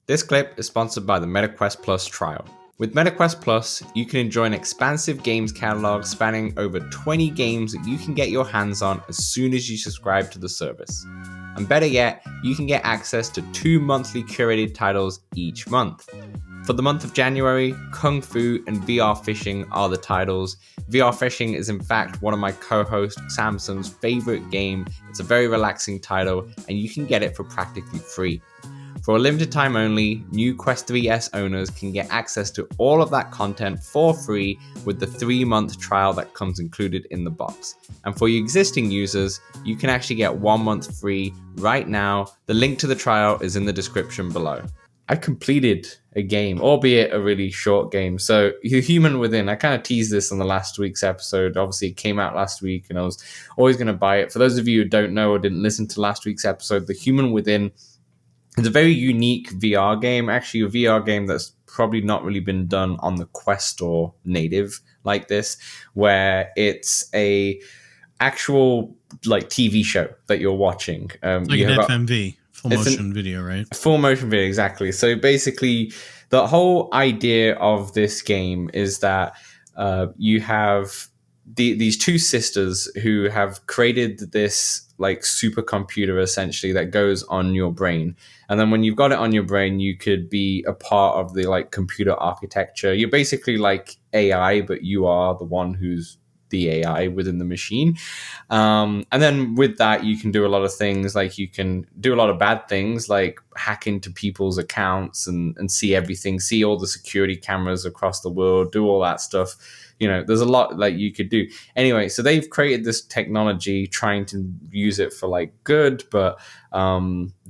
This clip is sponsored by the MetaQuest Plus trial. With MetaQuest Plus, you can enjoy an expansive games catalog spanning over 20 games that you can get your hands on as soon as you subscribe to the service. And better yet, you can get access to 2 monthly curated titles each month. For the month of January, Kung Fu and VR Fishing are the titles. VR Fishing is in fact one of my co-host Samson's favorite game. It's a very relaxing title and you can get it for practically free. For a limited time only, new Quest 3S owners can get access to all of that content for free with the 3-month trial that comes included in the box. And for your existing users, you can actually get 1 month free right now. The link to the trial is in the description below. I completed a game, albeit a really short game. So The Human Within, I kind of teased this on the last week's episode. Obviously, it came out last week and I was always going to buy it. For those of you who don't know or didn't listen to last week's episode, The Human Within, it's a very unique VR game, actually a VR game that's probably not really been done on the Quest or native like this, where it's a actual like TV show that you're watching. Like an FMV, full motion video, right? Full motion video, exactly. So basically, the whole idea of this game is that you have these two sisters who have created this like supercomputer essentially that goes on your brain. And then when you've got it on your brain, you could be a part of the like computer architecture. You're basically like AI, but you are the one who's the AI within the machine. And then with that, you can do a lot of things. Like you can do a lot of bad things, like hack into people's accounts and see everything, see all the security cameras across the world, do all that stuff. You know, there's a lot like you could do. Anyway, so they've created this technology trying to use it for like good, but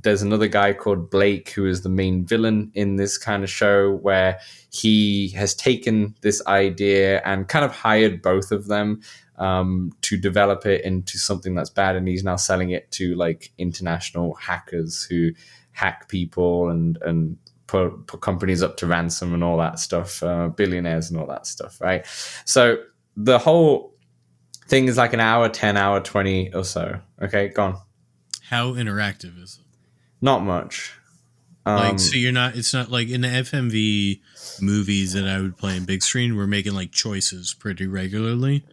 there's another guy called Blake who is the main villain in this kind of show, where he has taken this idea and kind of hired both of them to develop it into something that's bad, and he's now selling it to like international hackers who hack people and put companies up to ransom and all that stuff, billionaires and all that stuff, right? So the whole thing is like an hour, 10 hour, 20 or so. Okay, gone. How interactive is it? Not much. So it's not like in the FMV movies that I would play in big screen, we're making like choices pretty regularly.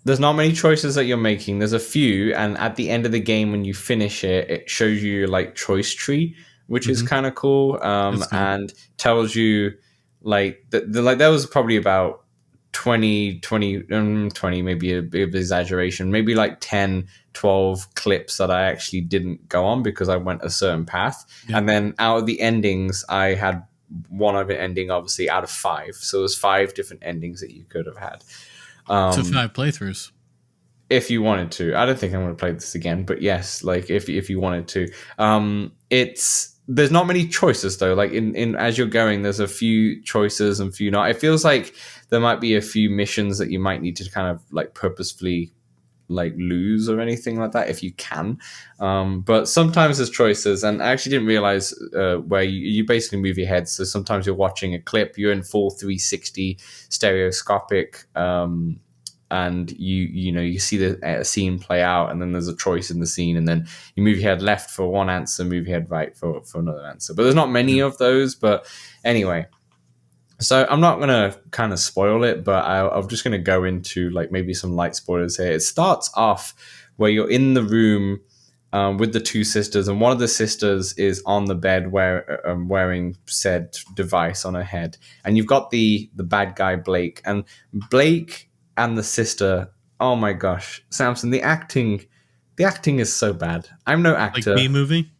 There's not many choices that you're making. There's a few, and at the end of the game, when you finish it, it shows you your like choice tree, which is kind of cool, and tells you like there was probably about 20, maybe a bit of exaggeration, maybe like 10, 12 clips that I actually didn't go on because I went a certain path. Yeah. And then out of the endings, I had one of it ending obviously out of 5. So there's 5 different endings that you could have had. So 5 playthroughs. If you wanted to. I don't think I'm going to play this again, but yes, like if you wanted to. There's not many choices though. Like in as you're going, there's a few choices and few not. It feels like there might be a few missions that you might need to kind of like purposefully like lose or anything like that if you can. But sometimes there's choices, and I actually didn't realize where you basically move your head. So sometimes you're watching a clip, you're in full 360 stereoscopic, and you see the scene play out, and then there's a choice in the scene, and then you move your head left for one answer, move your head right for another answer. But there's not many of those. But anyway, so I'm not going to kind of spoil it, but I'm just going to go into like maybe some light spoilers here. It starts off where you're in the room with the two sisters, and one of the sisters is on the bed wearing said device on her head, and you've got the bad guy Blake, and Blake and the sister. Oh my gosh, Samson, the acting is so bad. I'm no actor. Like B-movie?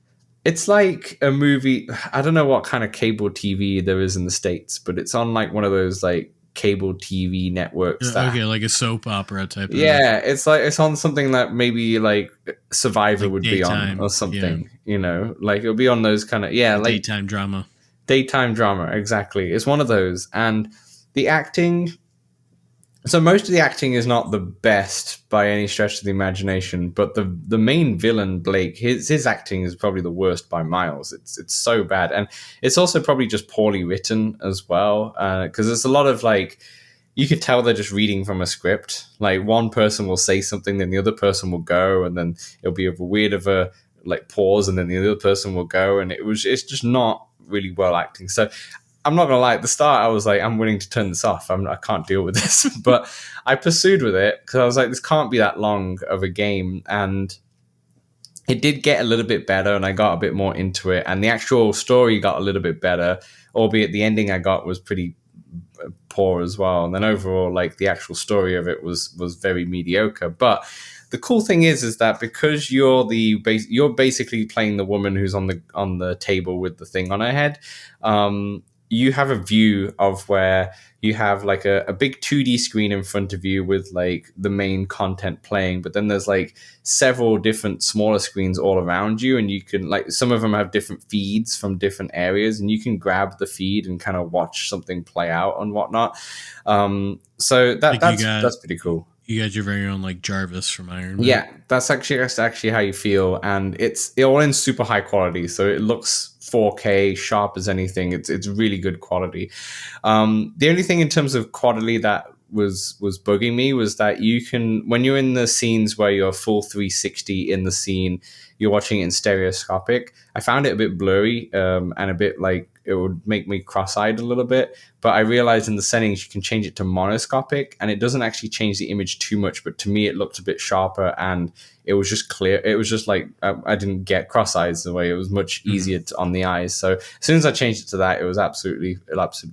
It's like a movie. I don't know what kind of cable TV there is in the States, but it's on like one of those like cable TV networks. Okay, like a soap opera type. Yeah, it's like it's on something that maybe like Survivor like would daytime, be on or something. Yeah. You know, like it'll be on those kind of like daytime drama. Daytime drama, exactly. It's one of those, and the acting. So most of the acting is not the best by any stretch of the imagination, but the main villain Blake, his acting is probably the worst by miles. It's so bad, and it's also probably just poorly written as well, because there's a lot of like you could tell they're just reading from a script. Like one person will say something, then the other person will go, and then it'll be a weird of a like pause, and then the other person will go, and it's just not really well acting. So I'm not gonna lie. At the start, I was like, I'm willing to turn this off. I can't deal with this. But I pursued with it because I was like, this can't be that long of a game, and it did get a little bit better, and I got a bit more into it, and the actual story got a little bit better, albeit the ending I got was pretty poor as well. And then overall, like the actual story of it was very mediocre. But the cool thing is that because you're basically playing the woman who's on the table with the thing on her head. You have a view of where you have like a big 2D screen in front of you with like the main content playing, but then there's like several different smaller screens all around you, and you can like some of them have different feeds from different areas, and you can grab the feed and kind of watch something play out and whatnot. So Like that's pretty cool. you got your very own like Jarvis from Iron Man. Yeah, that's actually how you feel, and it's all in super high quality, so it looks 4K sharp as anything. It's really good quality. The only thing in terms of quality that was bugging me was that you can, when you're in the scenes where you're full 360 in the scene, you're watching it in stereoscopic. I found it a bit blurry, and a bit like it would make me cross-eyed a little bit. But I realized in the settings you can change it to monoscopic, and it doesn't actually change the image too much. But to me, it looked a bit sharper, and it was just clear. It was just like I didn't get cross-eyes the way. It was much easier on the eyes. So as soon as I changed it to that, it was absolutely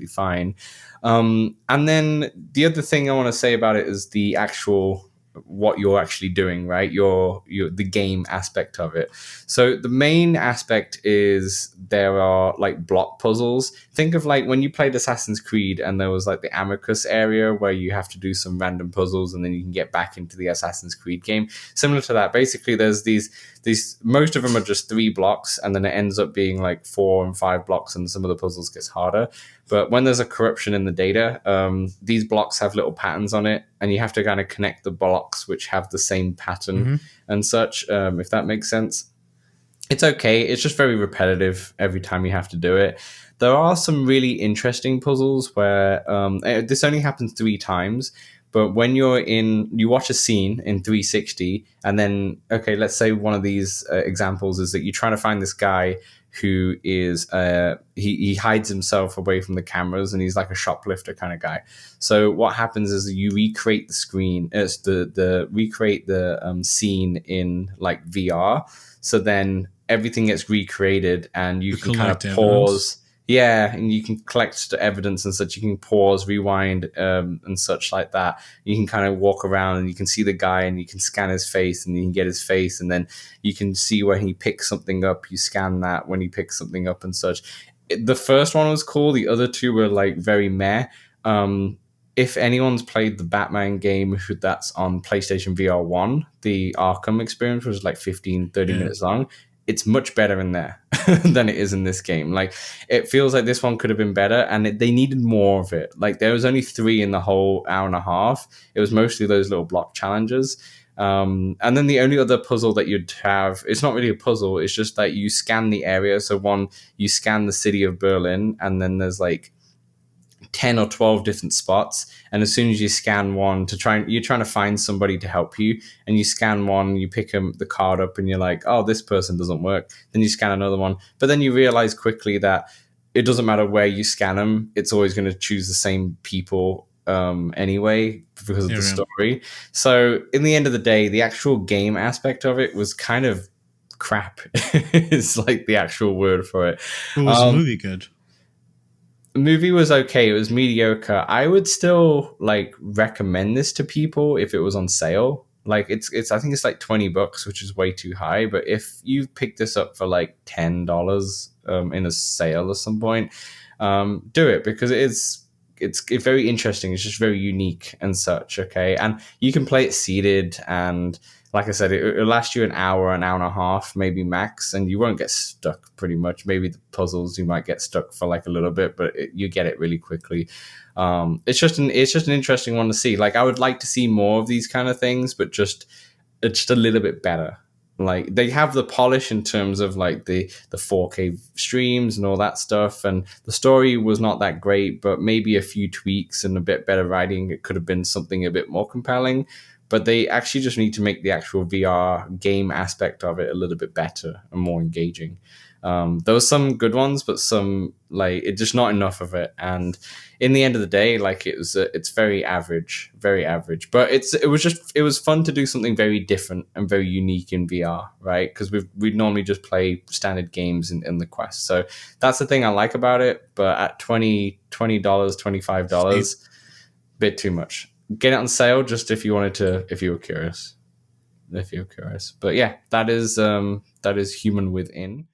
fine. And then the other thing I want to say about it is the actual what you're actually doing, right? Your the game aspect of it. So the main aspect is there are like block puzzles. Think of like when you played Assassin's Creed and there was like the Amicus area where you have to do some random puzzles and then you can get back into the Assassin's Creed game. Similar to that, basically there's these most of them are just 3 blocks, and then it ends up being like 4 and 5 blocks, and some of the puzzles gets harder. But when there's a corruption in the data, these blocks have little patterns on it, and you have to kind of connect the blocks which have the same pattern and such, if that makes sense. It's okay. It's just very repetitive every time you have to do it. There are some really interesting puzzles where this only happens 3 times. But when you watch a scene in 360, and then, okay, let's say one of these examples is that you're trying to find this guy who is, he hides himself away from the cameras, and he's like a shoplifter kind of guy. So what happens is you recreate the screen, recreate the scene in like VR. So then everything gets recreated, and you can kind of pause. Evidence. Yeah, and you can collect evidence and such. You can pause, rewind, and such like that. You can kind of walk around, and you can see the guy, and you can scan his face, and you can get his face, and then you can see when he picks something up. You scan that when he picks something up and such. The first one was cool. The other 2 were like very meh. If anyone's played the Batman game that's on PlayStation VR 1, the Arkham experience was like 30 minutes long. It's much better in there than it is in this game. Like, it feels like this one could have been better, and they needed more of it. Like, there was only 3 in the whole hour and a half. It was mostly those little block challenges. And then the only other puzzle that you'd have, it's not really a puzzle, it's just that you scan the area. So you scan the city of Berlin, and then there's like 10 or 12 different spots, and as soon as you scan one you're trying to find somebody to help you, and you scan one, you pick the card up, and you're like, oh, this person doesn't work. Then you scan another one, but then you realize quickly that it doesn't matter where you scan them, it's always going to choose the same people anyway, because of the story. So in the end of the day, the actual game aspect of it was kind of crap. It's like the actual word for it. But was the movie good? The movie was okay. It was mediocre. I would still like recommend this to people if it was on sale. Like it's I think it's like $20, which is way too high. But if you pick this up for like $10 in a sale at some point, do it, because it's very interesting. It's just very unique and such. Okay, and you can play it seated, and like I said, it'll last you an hour and a half, maybe max, and you won't get stuck pretty much. Maybe the puzzles you might get stuck for like a little bit, but you get it really quickly. It's just an interesting one to see. Like, I would like to see more of these kind of things, but it's just a little bit better. Like, they have the polish in terms of like the 4K streams and all that stuff, and the story was not that great, but maybe a few tweaks and a bit better writing, it could have been something a bit more compelling. But they actually just need to make the actual VR game aspect of it a little bit better and more engaging. There was some good ones, but some like it just not enough of it. And in the end of the day, like it's very average, very average. But it was fun to do something very different and very unique in VR, right? Because we normally just play standard games in the Quest. So that's the thing I like about it. But at $20, Steep. $25, bit too much. Get it on sale just if you wanted to, if you were curious. If you're curious. But yeah, that is Human Within.